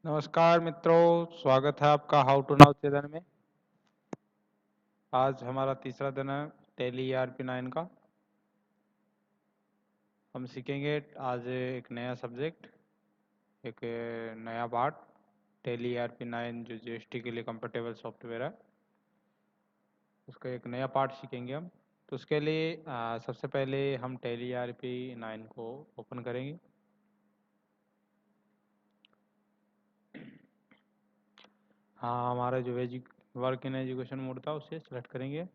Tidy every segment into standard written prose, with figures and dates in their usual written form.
नमस्कार मित्रों, स्वागत है आपका हाउ टू नाउ चैनल में। आज हमारा तीसरा दिन है टैली ERP9 का। हम सीखेंगे आज एक नया सब्जेक्ट, एक नया पार्ट, टैली ERP9 जो GST के लिए कंफर्टेबल सॉफ्टवेयर है, उसका एक नया पार्ट सीखेंगे हम। तो उसके लिए सबसे पहले हम टैली ERP9 को ओपन करेंगे। हाँ, हमारा जो वर्क इन एजुकेशन मोड था उसे सेलेक्ट करेंगे।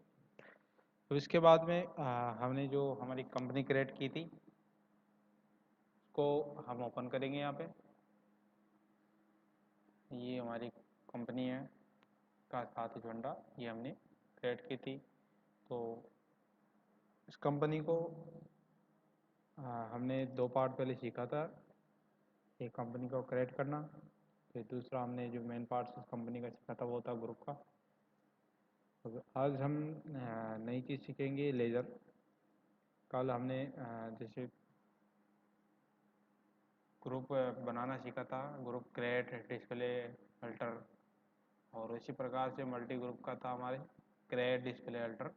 तो इसके बाद में हमने जो हमारी कंपनी क्रिएट की थी को हम ओपन करेंगे। यहाँ पे ये हमारी कंपनी है का साथ झंडा, ये हमने क्रिएट की थी। तो इस कंपनी को हमने दो पार्ट पहले सीखा था, एक कंपनी को क्रिएट करना, फिर दूसरा हमने जो मेन पार्ट इस कंपनी का सीखा था वो था ग्रुप का। तो आज हम नई चीज़ सीखेंगे, लेज़र। कल हमने जैसे ग्रुप बनाना सीखा था, ग्रुप क्रिएट, डिस्प्ले, अल्टर, और इसी प्रकार से मल्टी ग्रुप का था हमारे क्रिएट, डिस्प्ले, अल्टर।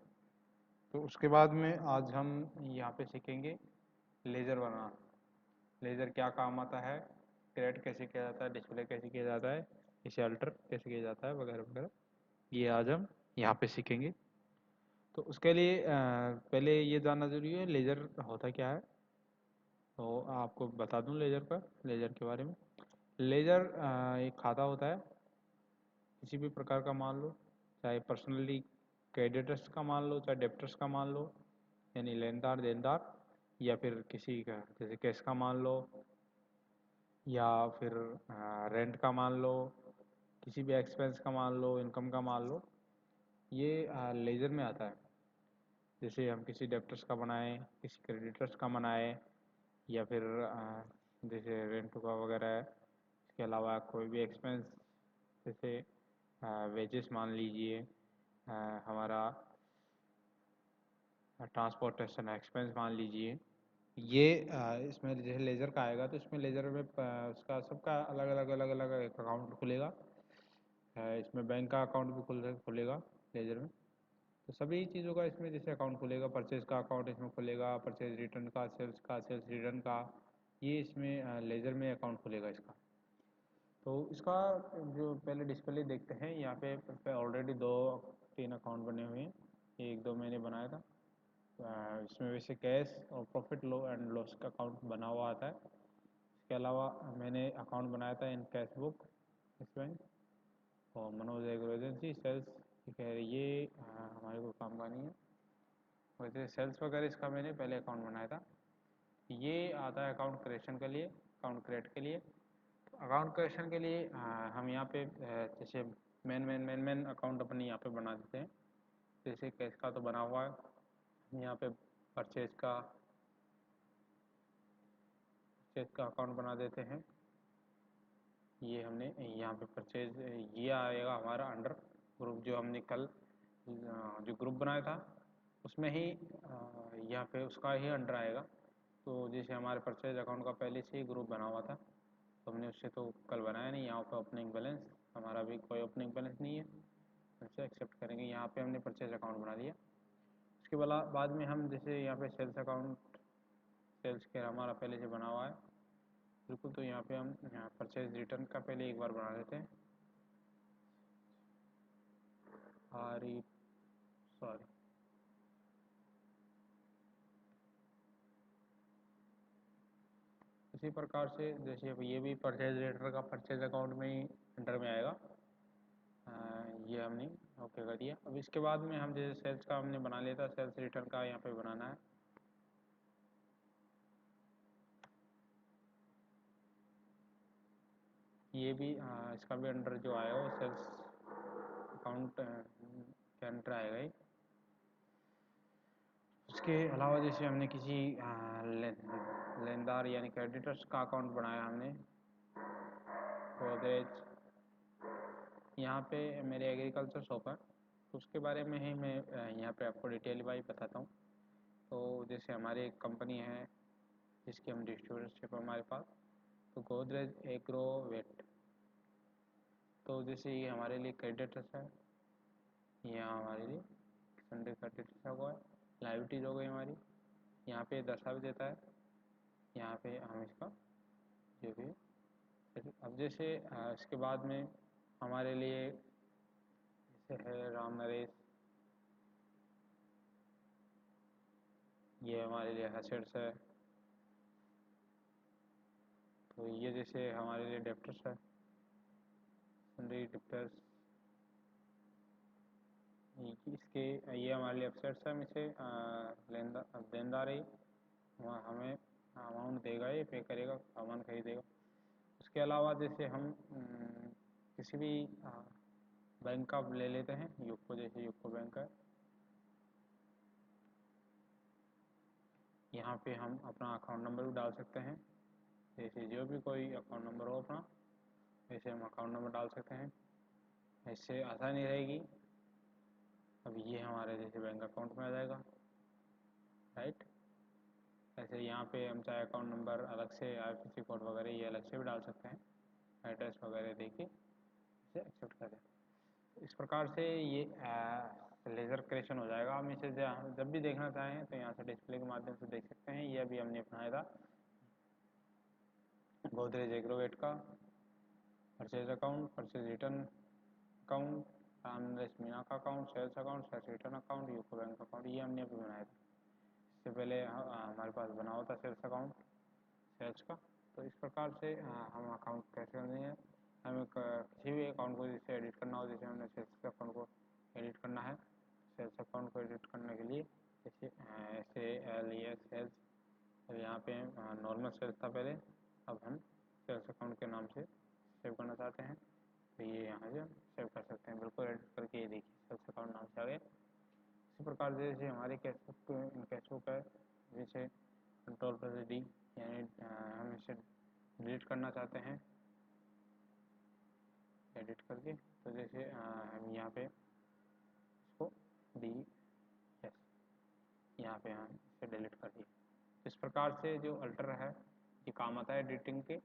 तो उसके बाद में आज हम यहाँ पे सीखेंगे लेज़र बनाना। लेज़र क्या काम आता है, क्रिएट कैसे किया जाता है, डिस्प्ले कैसे किया जाता है, इसे अल्टर कैसे किया जाता है, वगैरह वगैरह, ये आज हम यहाँ पे सीखेंगे। तो उसके लिए पहले ये जानना ज़रूरी है लेज़र होता क्या है। तो आपको बता दूँ लेज़र के बारे में। लेज़र एक खाता होता है, किसी भी प्रकार का मान लो, चाहे पर्सनली क्रेडिटर्स का मान लो, चाहे डेप्टर्स का मान लो, यानी लेनदार देनदार, या फिर किसी का जैसे कैश का मान लो, या फिर रेंट का मान लो, किसी भी एक्सपेंस का मान लो, इनकम का मान लो, ये लेजर में आता है। जैसे हम किसी डेप्टर्स का बनाएं, किसी क्रेडिटर्स का बनाएं, या फिर जैसे रेंट का वगैरह है। इसके अलावा कोई भी एक्सपेंस, जैसे वेजेस मान लीजिए, हमारा ट्रांसपोर्टेशन एक्सपेंस मान लीजिए, ये इसमें जैसे लेज़र का आएगा तो इसमें लेज़र में उसका सबका अलग अलग एक अकाउंट खुलेगा। इसमें बैंक का अकाउंट भी खुलेगा लेज़र में। तो सभी चीज़ों का इसमें जैसे अकाउंट खुलेगा, परचेज़ का अकाउंट इसमें खुलेगा, परचेज़ रिटर्न का, सेल्स रिटर्न का, ये इसमें लेज़र में अकाउंट खुलेगा इसका। तो इसका जो पहले डिस्प्ले देखते हैं, यहाँ पे ऑलरेडी 2-3 अकाउंट बने हुए हैं, एक दो मैंने बनाया था। इसमें वैसे कैश और प्रॉफिट लो एंड लॉस का अकाउंट बना हुआ आता है। इसके अलावा मैंने अकाउंट बनाया था इन कैश बुक इस बैंक, और मनोज एग्रो एजेंसी सेल्स, ठीक है, ये हमारे को काम का नहीं है। वैसे सेल्स वगैरह इसका मैंने पहले अकाउंट बनाया था। ये आता है अकाउंट क्रिएशन के लिए, अकाउंट क्रिएट के लिए। अकाउंट क्रिएशन के लिए हम यहाँ पे जैसे मेन अकाउंट अपनी यहाँ पे बना देते हैं। जैसे कैश का तो बना हुआ है, यहाँ पे परचेज का अकाउंट बना देते हैं। ये हमने यहाँ पे परचेज, ये आएगा हमारा अंडर ग्रुप, जो हमने कल जो ग्रुप बनाया था उसमें ही यहाँ पे उसका ही अंडर आएगा। तो जैसे हमारे परचेज अकाउंट का पहले से ही ग्रुप बना हुआ था, तो हमने उससे तो कल बनाया नहीं। यहाँ पे ओपनिंग बैलेंस, हमारा भी कोई ओपनिंग बैलेंस नहीं है, अच्छा एक्सेप्ट करेंगे। यहाँ पे हमने परचेज अकाउंट बना दिया। उसके बाद में हम जैसे यहाँ पे सेल्स अकाउंट, सेल्स के हमारा पहले से बना हुआ है बिल्कुल। तो यहाँ पे हम यहाँ परचेज रिटर्न का पहले एक बार बना देते हैं। सॉरी, इसी प्रकार से जैसे अब ये भी परचेज रेटर का परचेज अकाउंट में ही अंडर में आएगा। ये हमने ओके कर दिया। अब इसके बाद में हम जैसे सेल्स का हमने बना लिया था, सेल्स रिटर्न का यहाँ पे बनाना है। ये भी इसका भी अंडर जो आएगा वो सेल्स अकाउंट के अंडर आएगा ही। उसके अलावा जैसे हमने किसी लेनदार यानी क्रेडिटर्स का अकाउंट बनाया हमने, गोदरेज, यहाँ पे मेरे एग्रीकल्चर शॉप है, तो उसके बारे में ही मैं यहाँ पे आपको डिटेल वाइज बताता हूँ। तो जैसे हमारी एक कंपनी है जिसकी हम डिस्ट्रीब्यूटरशिप है हमारे पास, तो गोदरेज एग्रो वेट, तो जैसे ये हमारे लिए क्रेडिटर्स है, यहाँ हमारे लिए संडे क्रेडिटर्स हुआ है। लाइबिलिटीज हो गई हमारी, यहाँ पे दर्शा भी देता है, यहाँ पे हम इसका जो भी। अब जैसे इसके बाद में हमारे लिए जैसे है राम नरेश, ये हमारे लिए एसेट्स है। तो ये जैसे हमारे लिए डेप्टर्स है, सन्डे डेप्टर्स। इसके ये हमारे लिए एसेट्स है, हम इसे देनदार है, वहाँ हमें अमाउंट देगा, ये पे करेगा, सामान खरीदेगा। उसके अलावा जैसे हम किसी भी बैंक का ले लेते हैं, यूको, जैसे यूको बैंक है, यहाँ पे हम अपना अकाउंट नंबर भी डाल सकते हैं। जैसे जो भी कोई अकाउंट नंबर हो अपना, वैसे हम अकाउंट नंबर डाल सकते हैं, इससे आसानी रहेगी। अब ये हमारे जैसे बैंक अकाउंट में आ जाएगा, राइट। ऐसे यहाँ पे हम चाहे अकाउंट नंबर अलग से, IFSC कोड वगैरह ये अलग से भी डाल सकते हैं, एड्रेस वगैरह देके इसे एक्सेप्ट करें। इस प्रकार से ये लेज़र क्रिएशन हो जाएगा। हम इसे जब भी देखना चाहें तो यहाँ से डिस्प्ले के माध्यम से देख सकते हैं। ये अभी हमने अपनाया था गोदरेज एग्रोवेट का purchase account, purchase return account, Ramnaresh Meena का account, sales account, sales return account, UCO bank account, ये हमने अभी बनाया था। इससे पहले हमारे पास बना हुआ था सेल्स अकाउंट, सेल्स का। तो इस प्रकार से हम अकाउंट कैसे करते हैं, हमें किसी भी अकाउंट को जैसे एडिट करना हो, जैसे हमने सेल्स अकाउंट को एडिट करना है, सेल्स अकाउंट को एडिट करने के लिए जैसे सेल्स, यहाँ पे नॉर्मल सेल्स था पहले, अब हम सेल्स अकाउंट के नाम से सेव करना चाहते हैं, तो ये यहाँ से सेव कर सकते हैं। बिल्कुल एडिट करके ये देखिए सेल्स अकाउंट नाम से आ गया। इसी प्रकार से जैसे हमारे कैश बुक है, जैसे कंट्रोल प्लस डी, यानी हम इसे डिलीट करना चाहते हैं एडिट करके, तो जैसे हम यहाँ पे इसको डी, यस, यहाँ पे हम इसे डिलीट कर दिए। इस प्रकार से जो अल्टर है ये काम आता है एडिटिंग के।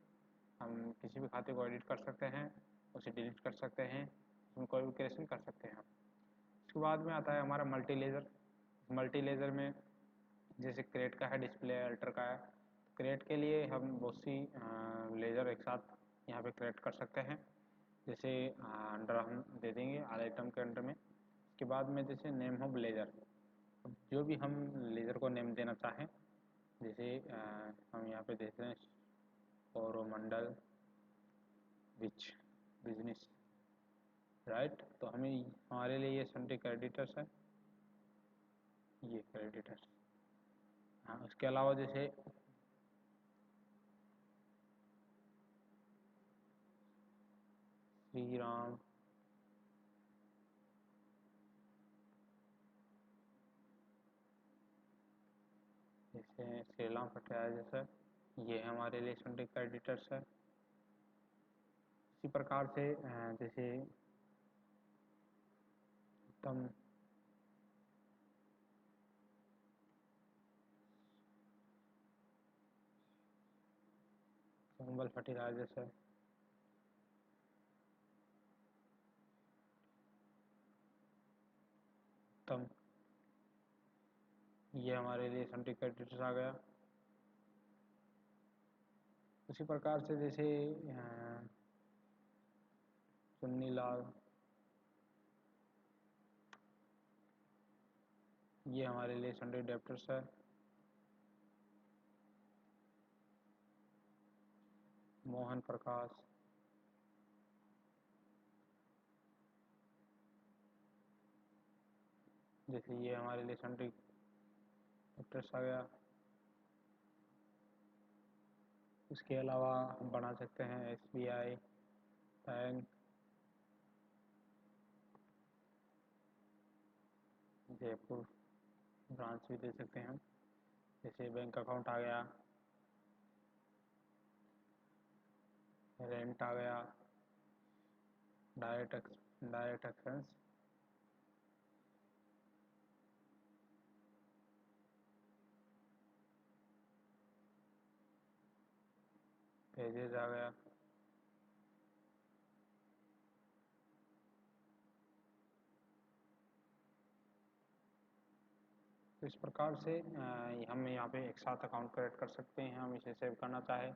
हम किसी भी खाते को एडिट कर सकते हैं, उसे डिलीट कर सकते हैं, उसमें कोई भी क्रिएशन कर सकते हैं। उसके बाद में आता है हमारा मल्टी लेज़र। मल्टी लेज़र में जैसे क्रिएट का है, डिस्प्ले अल्टर का है। क्रिएट के लिए हम बहुत सी लेज़र एक साथ यहाँ पे क्रिएट कर सकते हैं। जैसे अंडर हम दे देंगे आल आइटम के अंडर में। उसके बाद में जैसे नेम हो लेज़र, जो भी हम लेज़र को नेम देना चाहें, जैसे हम यहाँ पे देते हैं कोरोमंडल विच बिजनेस, राइट। तो हमें हमारे लिए ये संडे क्रेडिटर्स है, ये क्रेडिटर्स। हाँ, उसके अलावा जैसे श्री राम, जैसे श्रीराम फर्टिलाइजर्स है, ये हमारे लिए संडे क्रेडिटर्स है। इसी प्रकार से जैसे उत्तम, संबल फर्टिलाइजर्स है, उत्तम, ये हमारे लिए संडे क्रेडिटर्स आ गया। उसी प्रकार से जैसे चुन्नी लाल, ये हमारे लिए संडे डेप्टर्स है। मोहन प्रकाश, जैसे ये हमारे लिए संडे डेप्टर्स आ गया। इसके अलावा हम बना सकते हैं SBI बैंक, जयपुर ब्रांच भी दे सकते हैं हम। जैसे बैंक अकाउंट आ गया, रेंट आ गया, डायरेक्ट एक्सपेंस, पेजेज आ गया, तो इस प्रकार से हम यहाँ पे एक साथ अकाउंट क्रिएट कर सकते हैं। हम इसे सेव करना चाहें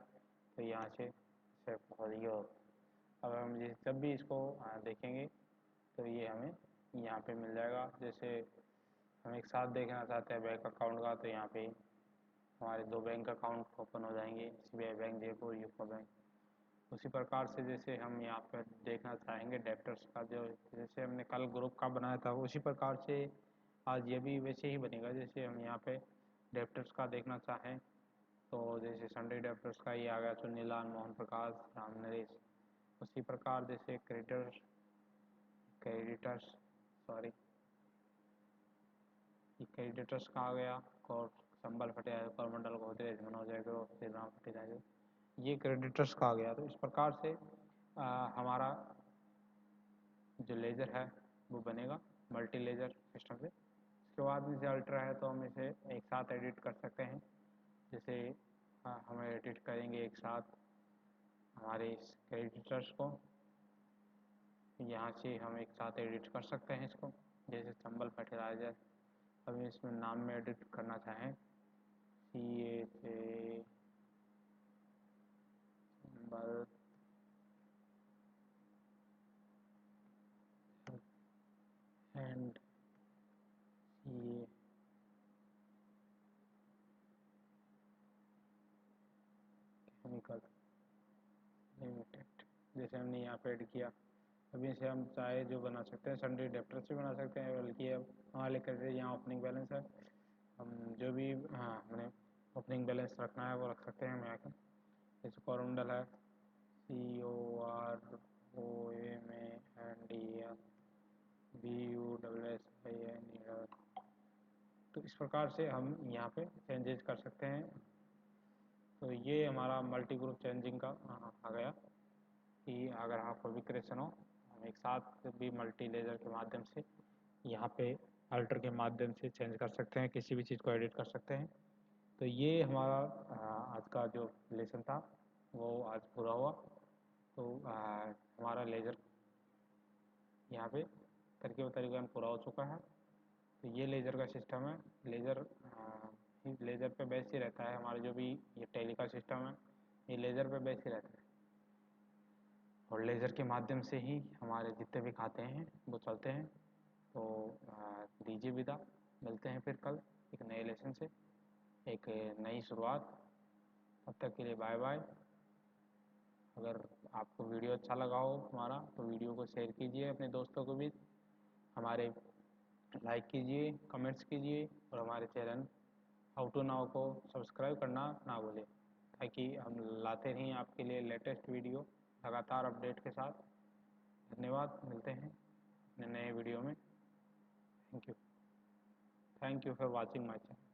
तो यहाँ से सेव कर दिए। अब हम जब भी इसको देखेंगे तो ये हमें यहाँ पे मिल जाएगा। जैसे हम एक साथ देखना चाहते हैं बैंक अकाउंट का, तो यहाँ पे हमारे 2 बैंक अकाउंट ओपन हो जाएंगे, SBI bank, Jaipur UCO bank. उसी प्रकार से जैसे हम यहाँ पर देखना चाहेंगे डेप्टर्स का, जो जैसे हमने कल ग्रुप का बनाया था उसी प्रकार से आज ये भी वैसे ही बनेगा। जैसे हम यहाँ पे डेप्टर्स का देखना चाहें तो जैसे संडे डेप्टर्स का ये आ गया, चुन्नीलाल, मोहन प्रकाश, राम नरेश। उसी प्रकार जैसे क्रेडिटर्स क्रेडिटर्स का आ गया, और संबल फटिया, करमंडल, गोदरेज, मनोज एग्रो, श्री राम फर्टिलाइजर, ये क्रेडिटर्स का आ गया। तो इस प्रकार से हमारा जो लेजर है वो बनेगा मल्टी लेजर सिस्टम से। इसके बाद जैसे अल्ट्रा है तो हम इसे एक साथ एडिट कर सकते हैं। जैसे हम एडिट करेंगे एक साथ हमारे इस क्रेडिटर्स को, यहाँ से हम एक साथ एडिट कर सकते हैं इसको। जैसे संबल फर्टिलाइजर, अभी इसमें नाम में एडिट करना चाहें CA Sambal and CA chemical limited, जैसे हमने यहाँ पे ऐड किया। अभी इसे हम चाहे जो बना सकते हैं, संडे डेप्टर से बना सकते हैं, बल्कि अब हमारे करके यहाँ ओपनिंग बैलेंस है, हम जो भी हमने ओपनिंग बैलेंस रखना है वो रख सकते हैं हम यहाँ के। जैसे कोरोमंडल है COROMANDL BUSSIN। तो इस प्रकार से हम यहाँ पे चेंजेस कर सकते हैं। तो ये हमारा मल्टी ग्रुप चेंजिंग का आ गया कि अगर हाँ कोई भी क्रिएशन हो हम एक साथ भी मल्टी लेजर के माध्यम से यहाँ पे अल्टर के माध्यम से चेंज कर सकते हैं, किसी भी चीज़ को एडिट कर सकते हैं। तो ये हमारा आज का जो लेसन था वो आज पूरा हुआ। तो हमारा लेजर यहाँ पे तरकीब तरीका पूरा हो चुका है। तो ये लेज़र का सिस्टम है। लेज़र पे बेस ही रहता है हमारा जो भी ये टेली का सिस्टम है, ये लेज़र पे बेस ही रहता है, और लेज़र के माध्यम से ही हमारे जितने भी खाते हैं वो चलते हैं। तो दीजिए विदा, मिलते हैं फिर कल एक नए लेसन से, एक नई शुरुआत। तब तक के लिए बाय बाय। अगर आपको वीडियो अच्छा लगा हो हमारा तो वीडियो को शेयर कीजिए अपने दोस्तों को भी, हमारे लाइक कीजिए, कमेंट्स कीजिए, और हमारे चैनल हाउ टू नाउ को सब्सक्राइब करना ना भूलें, ताकि हम लाते रहें आपके लिए लेटेस्ट वीडियो लगातार अपडेट के साथ। धन्यवाद, मिलते हैं अपने नए वीडियो में। Thank you for watching my channel.